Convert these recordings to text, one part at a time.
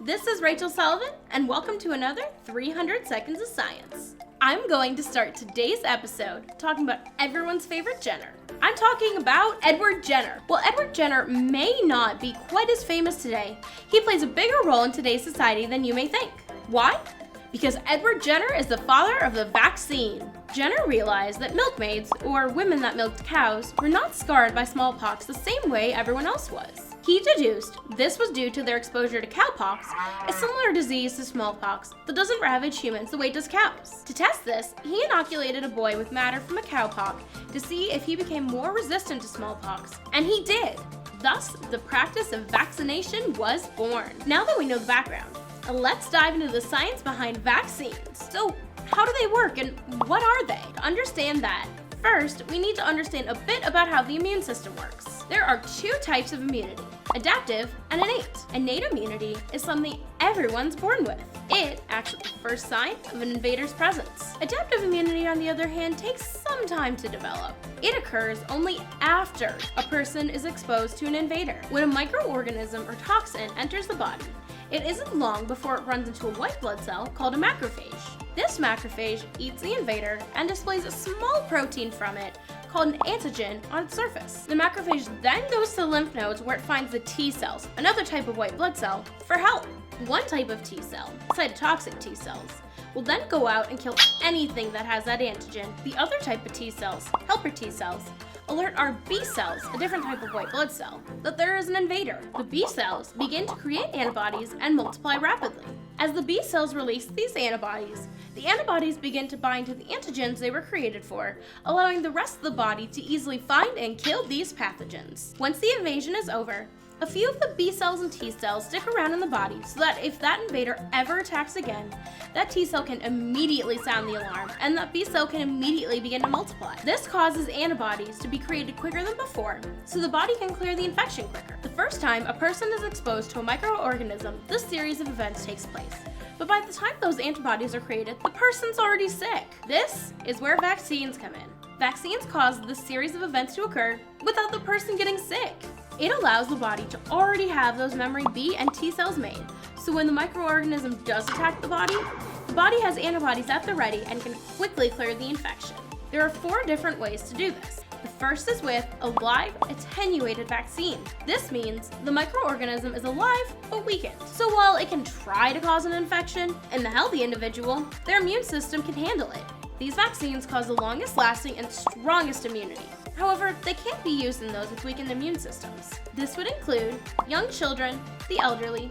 This is Rachel Sullivan, and welcome to another 300 Seconds of Science. I'm going to start today's episode talking about everyone's favorite Jenner. I'm talking about Edward Jenner. While Edward Jenner may not be quite as famous today, he plays a bigger role in today's society than you may think. Why? Because Edward Jenner is the father of the vaccine. Jenner realized that milkmaids, or women that milked cows, were not scarred by smallpox the same way everyone else was. He deduced this was due to their exposure to cowpox, a similar disease to smallpox that doesn't ravage humans the way it does cows. To test this, he inoculated a boy with matter from a cowpox to see if he became more resistant to smallpox, and he did. Thus, the practice of vaccination was born. Now that we know the background, let's dive into the science behind vaccines. So, how do they work and what are they? To understand that, first, we need to understand a bit about how the immune system works. There are two types of immunity, adaptive and innate. Innate immunity is something everyone's born with. It acts at the first sign of an invader's presence. Adaptive immunity, on the other hand, takes some time to develop. It occurs only after a person is exposed to an invader. When a microorganism or toxin enters the body, it isn't long before it runs into a white blood cell called a macrophage. This macrophage eats the invader and displays a small protein from it called an antigen on its surface. The macrophage then goes to the lymph nodes where it finds the T cells, another type of white blood cell, for help. One type of T cell, cytotoxic T cells, will then go out and kill anything that has that antigen. The other type of T cells, helper T cells, alert our B cells, a different type of white blood cell, that there is an invader. The B cells begin to create antibodies and multiply rapidly. As the B cells release these antibodies, the antibodies begin to bind to the antigens they were created for, allowing the rest of the body to easily find and kill these pathogens. Once the invasion is over, a few of the B cells and T cells stick around in the body so that if that invader ever attacks again, that T cell can immediately sound the alarm and that B cell can immediately begin to multiply. This causes antibodies to be created quicker than before, so the body can clear the infection quicker. The first time a person is exposed to a microorganism, this series of events takes place. But by the time those antibodies are created, the person's already sick. This is where vaccines come in. Vaccines cause this series of events to occur without the person getting sick. It allows the body to already have those memory B and T cells made, so when the microorganism does attack the body has antibodies at the ready and can quickly clear the infection. There are 4 different ways to do this. The first is with a live, attenuated vaccine. This means the microorganism is alive but weakened. So while it can try to cause an infection in the healthy individual, their immune system can handle it. These vaccines cause the longest lasting and strongest immunity. However, they can't be used in those with weakened immune systems. This would include young children, the elderly,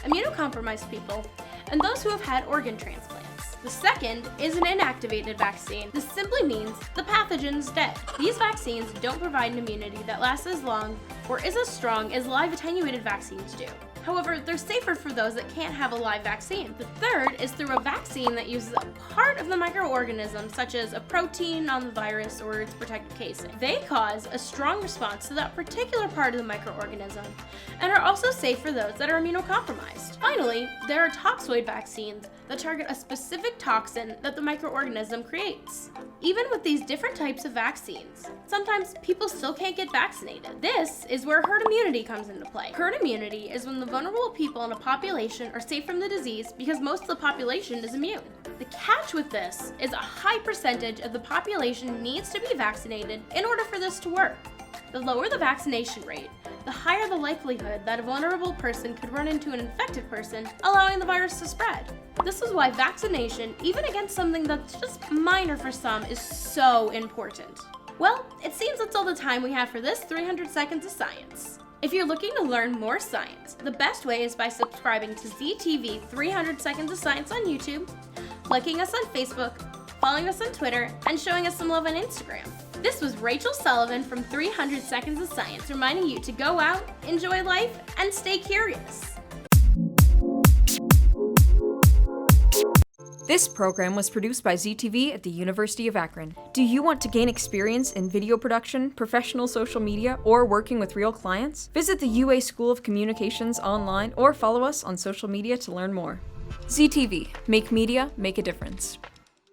immunocompromised people, and those who have had organ transplants. The second is an inactivated vaccine. This simply means the pathogen is dead. These vaccines don't provide an immunity that lasts as long or is as strong as live attenuated vaccines do. However, they're safer for those that can't have a live vaccine. The third is through a vaccine that uses a part of the microorganism, such as a protein on the virus or its protective casing. They cause a strong response to that particular part of the microorganism and are also safe for those that are immunocompromised. Finally, there are toxoid vaccines that target a specific toxin that the microorganism creates. Even with these different types of vaccines, sometimes people still can't get vaccinated. This is where herd immunity comes into play. Herd immunity is when the vulnerable people in a population are safe from the disease because most of the population is immune. The catch with this is a high percentage of the population needs to be vaccinated in order for this to work. The lower the vaccination rate, the higher the likelihood that a vulnerable person could run into an infected person, allowing the virus to spread. This is why vaccination, even against something that's just minor for some, is so important. Well, it seems that's all the time we have for this 300 Seconds of Science. If you're looking to learn more science, the best way is by subscribing to ZTV 300 Seconds of Science on YouTube, liking us on Facebook, following us on Twitter, and showing us some love on Instagram. This was Rachel Sullivan from 300 Seconds of Science, reminding you to go out, enjoy life, and stay curious. This program was produced by ZTV at the University of Akron. Do you want to gain experience in video production, professional social media, or working with real clients? Visit the UA School of Communications online or follow us on social media to learn more. ZTV, make media, make a difference.